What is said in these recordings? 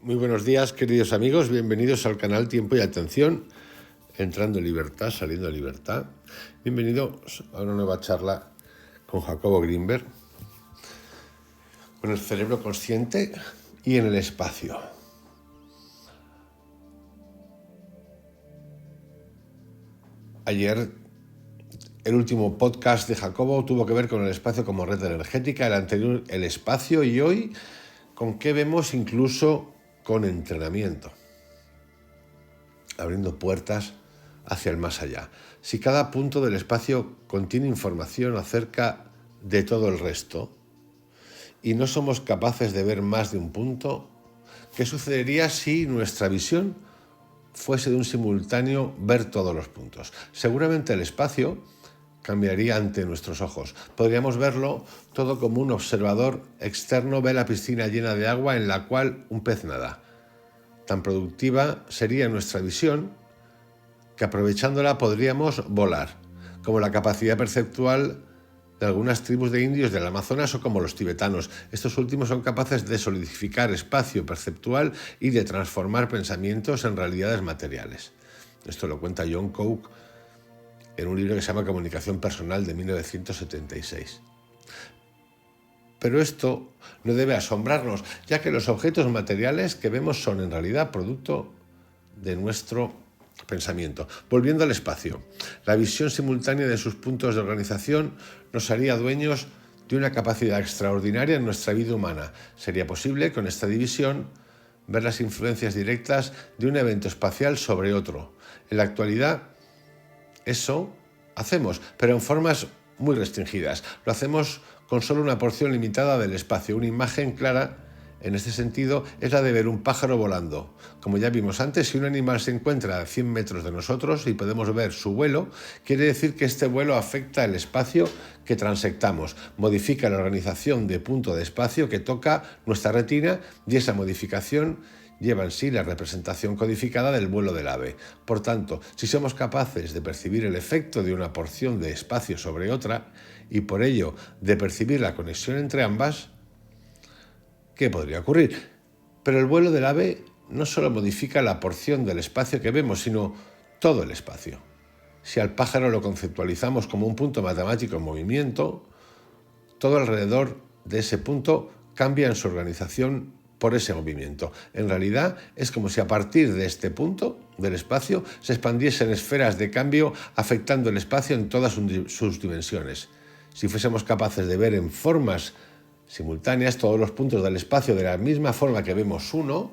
Muy buenos días, queridos amigos, bienvenidos al canal Tiempo y Atención, entrando en libertad, saliendo en libertad. Bienvenidos a una nueva charla con Jacobo Grinberg, con el cerebro consciente y en el espacio. Ayer, el último podcast de Jacobo tuvo que ver con el espacio como red energética, el anterior el espacio, y hoy con qué vemos incluso con entrenamiento, abriendo puertas hacia el más allá. Si cada punto del espacio contiene información acerca de todo el resto y no somos capaces de ver más de un punto, ¿qué sucedería si nuestra visión fuese de un simultáneo ver todos los puntos? Seguramente el espacio cambiaría ante nuestros ojos. Podríamos verlo todo como un observador externo ve la piscina llena de agua en la cual un pez nada. Tan productiva sería nuestra visión que aprovechándola podríamos volar, como la capacidad perceptual de algunas tribus de indios del Amazonas o como los tibetanos. Estos últimos son capaces de solidificar espacio perceptual y de transformar pensamientos en realidades materiales. Esto lo cuenta John Coke en un libro que se llama Comunicación Personal de 1976. Pero esto no debe asombrarnos, ya que los objetos materiales que vemos son en realidad producto de nuestro pensamiento. Volviendo al espacio, la visión simultánea de sus puntos de organización nos haría dueños de una capacidad extraordinaria en nuestra vida humana. Sería posible, con esta división, ver las influencias directas de un evento espacial sobre otro. En la actualidad, eso hacemos, pero en formas muy restringidas. Lo hacemos con solo una porción limitada del espacio. Una imagen clara en este sentido es la de ver un pájaro volando. Como ya vimos antes, si un animal se encuentra a 100 metros de nosotros y podemos ver su vuelo, quiere decir que este vuelo afecta el espacio que transectamos, modifica la organización de punto de espacio que toca nuestra retina y esa modificación lleva en sí la representación codificada del vuelo del ave. Por tanto, si somos capaces de percibir el efecto de una porción de espacio sobre otra y por ello de percibir la conexión entre ambas, ¿qué podría ocurrir? Pero el vuelo del ave no solo modifica la porción del espacio que vemos, sino todo el espacio. Si al pájaro lo conceptualizamos como un punto matemático en movimiento, todo alrededor de ese punto cambia en su organización por ese movimiento. En realidad es como si a partir de este punto del espacio se expandiesen esferas de cambio afectando el espacio en todas sus dimensiones. Si fuésemos capaces de ver en formas simultáneas todos los puntos del espacio de la misma forma que vemos uno,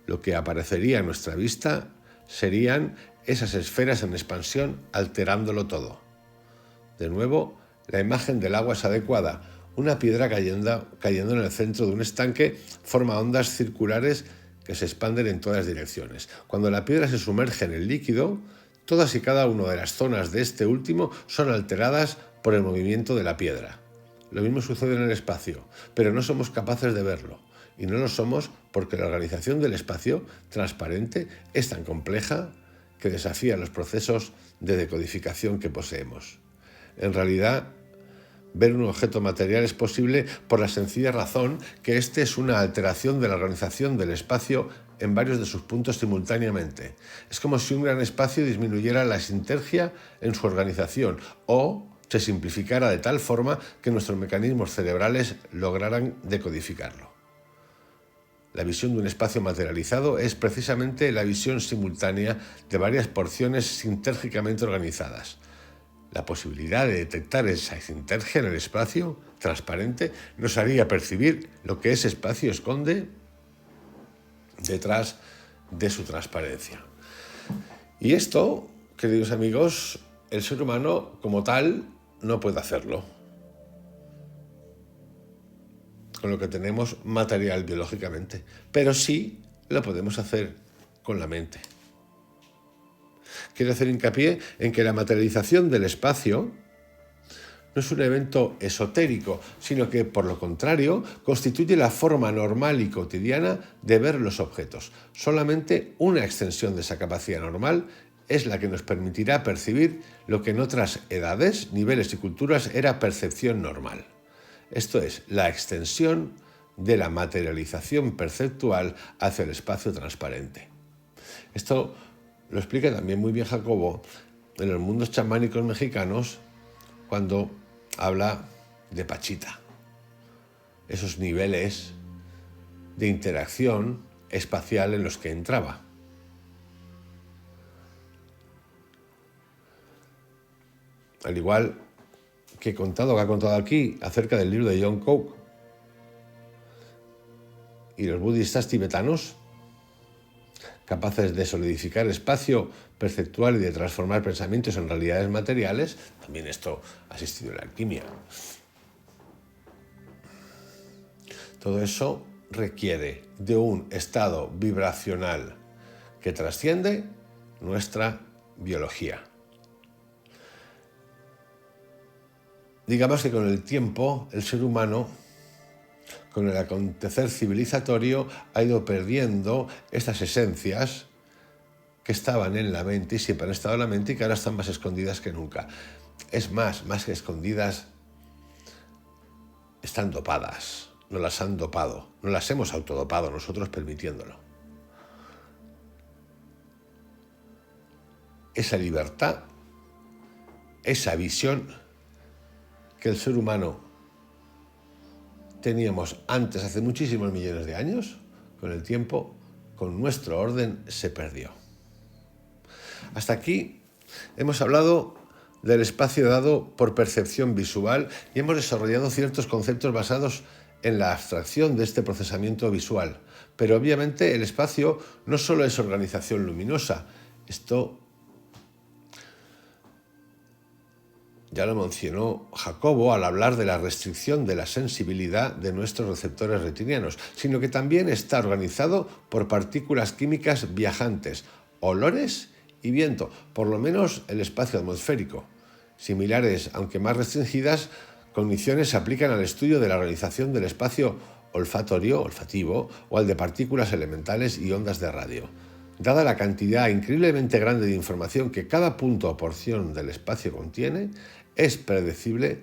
lo que aparecería a nuestra vista serían esas esferas en expansión alterándolo todo. De nuevo, la imagen del agua es adecuada. Una piedra cayendo en el centro de un estanque forma ondas circulares que se expanden en todas direcciones. Cuando la piedra se sumerge en el líquido, todas y cada una de las zonas de este último son alteradas por el movimiento de la piedra. Lo mismo sucede en el espacio, pero no somos capaces de verlo. Y no lo somos porque la organización del espacio transparente es tan compleja que desafía los procesos de decodificación que poseemos. En realidad, ver un objeto material es posible por la sencilla razón que este es una alteración de la organización del espacio en varios de sus puntos simultáneamente. Es como si un gran espacio disminuyera la sinergia en su organización o se simplificara de tal forma que nuestros mecanismos cerebrales lograran decodificarlo. La visión de un espacio materializado es precisamente la visión simultánea de varias porciones sinérgicamente organizadas. La posibilidad de detectar esa sinergia en el espacio transparente nos haría percibir lo que ese espacio esconde detrás de su transparencia. Y esto, queridos amigos, el ser humano como tal no puede hacerlo con lo que tenemos material biológicamente, pero sí lo podemos hacer con la mente. Quiero hacer hincapié en que la materialización del espacio no es un evento esotérico, sino que, por lo contrario, constituye la forma normal y cotidiana de ver los objetos. Solamente una extensión de esa capacidad normal es la que nos permitirá percibir lo que en otras edades, niveles y culturas era percepción normal. Esto es, la extensión de la materialización perceptual hacia el espacio transparente. Esto lo explica también muy bien Jacobo en los mundos chamánicos mexicanos cuando habla de Pachita, esos niveles de interacción espacial en los que entraba. Al igual que ha contado aquí acerca del libro de John Coke y los budistas tibetanos, capaces de solidificar espacio perceptual y de transformar pensamientos en realidades materiales, también esto ha existido en la alquimia. Todo eso requiere de un estado vibracional que trasciende nuestra biología. Digamos que con el tiempo el ser humano, con el acontecer civilizatorio, ha ido perdiendo estas esencias que estaban en la mente y siempre han estado en la mente y que ahora están más escondidas que nunca. Es más que escondidas, están dopadas, nos las han dopado, nos las hemos autodopado nosotros permitiéndolo. Esa libertad, esa visión que el ser humano teníamos antes, hace muchísimos millones de años, con el tiempo, con nuestro orden, se perdió. Hasta aquí hemos hablado del espacio dado por percepción visual y hemos desarrollado ciertos conceptos basados en la abstracción de este procesamiento visual. Pero obviamente el espacio no solo es organización luminosa, esto ya lo mencionó Jacobo al hablar de la restricción de la sensibilidad de nuestros receptores retinianos, sino que también está organizado por partículas químicas viajantes, olores y viento, por lo menos el espacio atmosférico. Similares, aunque más restringidas, cogniciones se aplican al estudio de la organización del espacio olfativo o al de partículas elementales y ondas de radio. Dada la cantidad increíblemente grande de información que cada punto o porción del espacio contiene, es predecible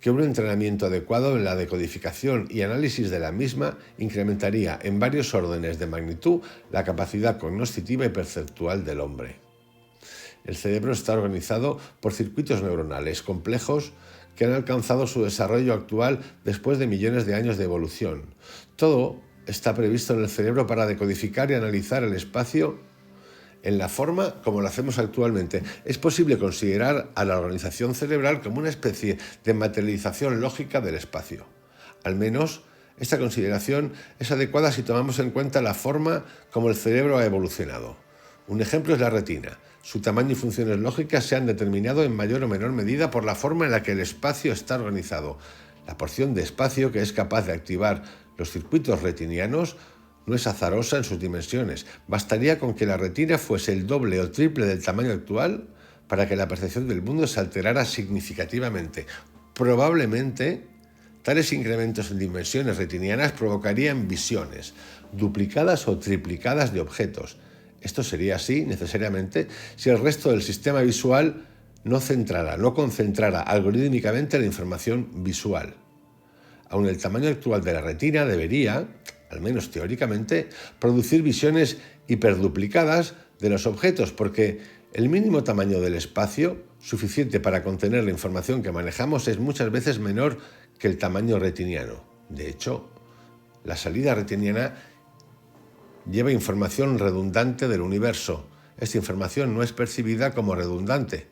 que un entrenamiento adecuado en la decodificación y análisis de la misma incrementaría en varios órdenes de magnitud la capacidad cognoscitiva y perceptual del hombre. El cerebro está organizado por circuitos neuronales complejos que han alcanzado su desarrollo actual después de millones de años de evolución. Todo está previsto en el cerebro para decodificar y analizar el espacio en la forma como lo hacemos actualmente. Es posible considerar a la organización cerebral como una especie de materialización lógica del espacio. Al menos, esta consideración es adecuada si tomamos en cuenta la forma como el cerebro ha evolucionado. Un ejemplo es la retina. Su tamaño y funciones lógicas se han determinado en mayor o menor medida por la forma en la que el espacio está organizado. La porción de espacio que es capaz de activar los circuitos retinianos no es azarosa en sus dimensiones. Bastaría con que la retina fuese el doble o triple del tamaño actual para que la percepción del mundo se alterara significativamente. Probablemente, tales incrementos en dimensiones retinianas provocarían visiones duplicadas o triplicadas de objetos. Esto sería así, necesariamente, si el resto del sistema visual no concentrara algorítmicamente la información visual. Aun el tamaño actual de la retina debería, al menos teóricamente, producir visiones hiperduplicadas de los objetos, porque el mínimo tamaño del espacio, suficiente para contener la información que manejamos, es muchas veces menor que el tamaño retiniano. De hecho, la salida retiniana lleva información redundante del universo. Esta información no es percibida como redundante,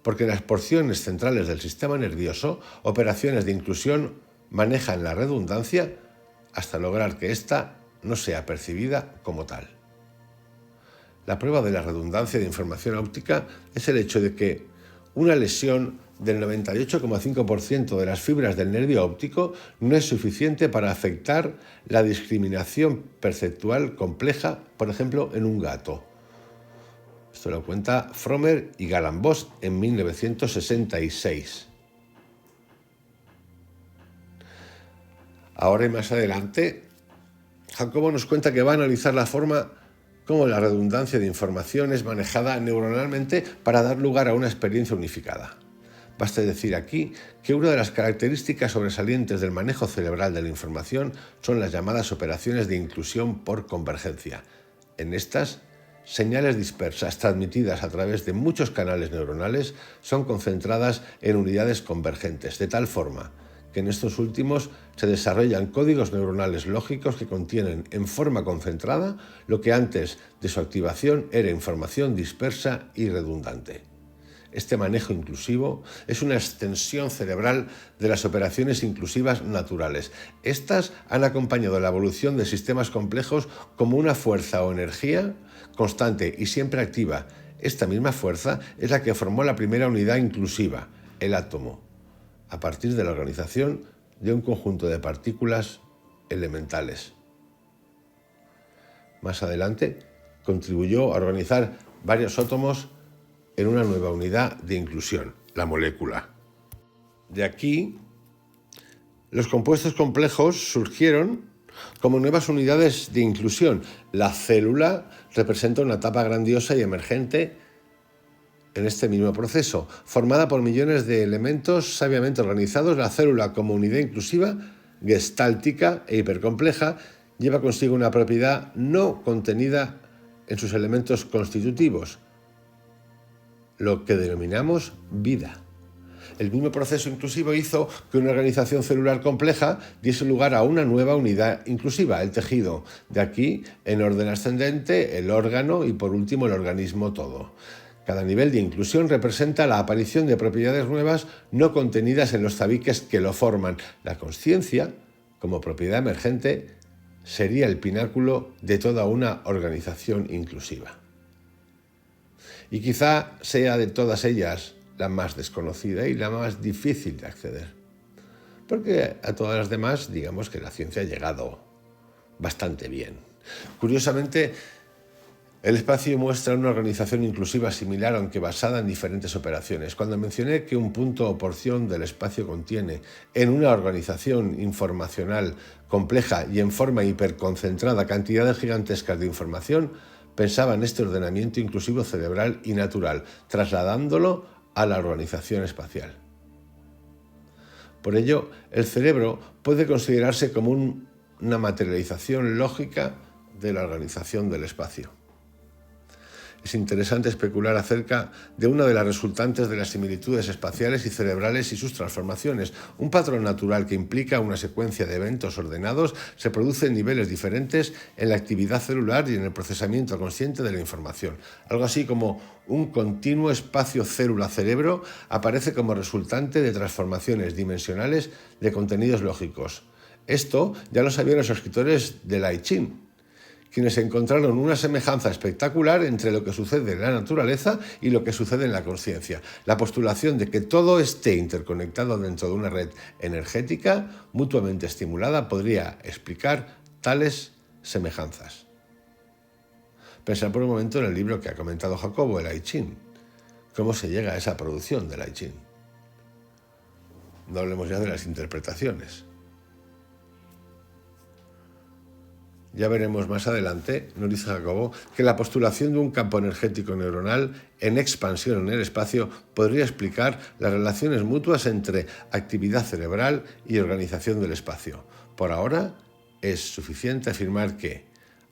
porque las porciones centrales del sistema nervioso, operaciones de inclusión, manejan la redundancia hasta lograr que ésta no sea percibida como tal. La prueba de la redundancia de información óptica es el hecho de que una lesión del 98,5% de las fibras del nervio óptico no es suficiente para afectar la discriminación perceptual compleja, por ejemplo, en un gato. Esto lo cuenta Frommer y Galambos en 1966. Ahora y más adelante, Jacobo nos cuenta que va a analizar la forma como la redundancia de información es manejada neuronalmente para dar lugar a una experiencia unificada. Baste decir aquí que una de las características sobresalientes del manejo cerebral de la información son las llamadas operaciones de inclusión por convergencia. En estas, señales dispersas transmitidas a través de muchos canales neuronales son concentradas en unidades convergentes, de tal forma que en estos últimos se desarrollan códigos neuronales lógicos que contienen en forma concentrada lo que antes de su activación era información dispersa y redundante. Este manejo inclusivo es una extensión cerebral de las operaciones inclusivas naturales. Estas han acompañado la evolución de sistemas complejos como una fuerza o energía constante y siempre activa. Esta misma fuerza es la que formó la primera unidad inclusiva, el átomo, a partir de la organización de un conjunto de partículas elementales. Más adelante, contribuyó a organizar varios átomos en una nueva unidad de inclusión, la molécula. De aquí, los compuestos complejos surgieron como nuevas unidades de inclusión. La célula representa una etapa grandiosa y emergente en este mismo proceso. Formada por millones de elementos sabiamente organizados, la célula como unidad inclusiva, gestáltica e hipercompleja, lleva consigo una propiedad no contenida en sus elementos constitutivos, lo que denominamos vida. El mismo proceso inclusivo hizo que una organización celular compleja diese lugar a una nueva unidad inclusiva, el tejido. De aquí, en orden ascendente, el órgano y por último el organismo todo. Cada nivel de inclusión representa la aparición de propiedades nuevas no contenidas en los tabiques que lo forman. La consciencia, como propiedad emergente, sería el pináculo de toda una organización inclusiva. Y quizá sea de todas ellas la más desconocida y la más difícil de acceder. Porque a todas las demás, digamos que la ciencia ha llegado bastante bien. Curiosamente, el espacio muestra una organización inclusiva similar, aunque basada en diferentes operaciones. Cuando mencioné que un punto o porción del espacio contiene en una organización informacional compleja y en forma hiperconcentrada cantidades gigantescas de información, pensaba en este ordenamiento inclusivo cerebral y natural, trasladándolo a la organización espacial. Por ello, el cerebro puede considerarse como una materialización lógica de la organización del espacio. Es interesante especular acerca de una de las resultantes de las similitudes espaciales y cerebrales y sus transformaciones. Un patrón natural que implica una secuencia de eventos ordenados se produce en niveles diferentes en la actividad celular y en el procesamiento consciente de la información. Algo así como un continuo espacio célula-cerebro aparece como resultante de transformaciones dimensionales de contenidos lógicos. Esto ya lo sabían los escritores del I Ching, quienes encontraron una semejanza espectacular entre lo que sucede en la naturaleza y lo que sucede en la consciencia. La postulación de que todo esté interconectado dentro de una red energética mutuamente estimulada podría explicar tales semejanzas. Pensar por un momento en el libro que ha comentado Jacobo, el I Ching. ¿Cómo se llega a esa producción del I Ching? No hablemos ya de las interpretaciones. Ya veremos más adelante, nos dice Jacobo, que la postulación de un campo energético neuronal en expansión en el espacio podría explicar las relaciones mutuas entre actividad cerebral y organización del espacio. Por ahora, es suficiente afirmar que,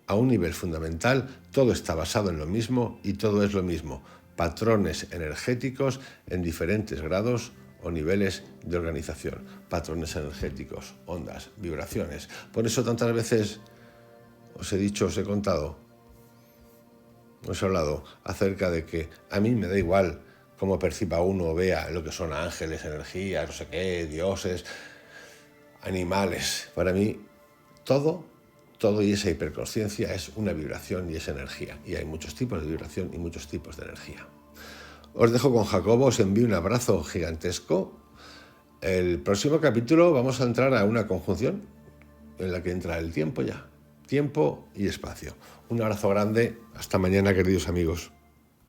a un nivel fundamental, todo está basado en lo mismo y todo es lo mismo, patrones energéticos en diferentes grados o niveles de organización. Patrones energéticos, ondas, vibraciones. Por eso tantas veces os he dicho, os he contado, os he hablado acerca de que a mí me da igual cómo perciba uno o vea lo que son ángeles, energías, no sé qué, dioses, animales. Para mí, todo y esa hiperconsciencia es una vibración y es energía. Y hay muchos tipos de vibración y muchos tipos de energía. Os dejo con Jacobo, os envío un abrazo gigantesco. El próximo capítulo vamos a entrar a una conjunción en la que entra el tiempo ya. Tiempo y espacio. Un abrazo grande. Hasta mañana, queridos amigos.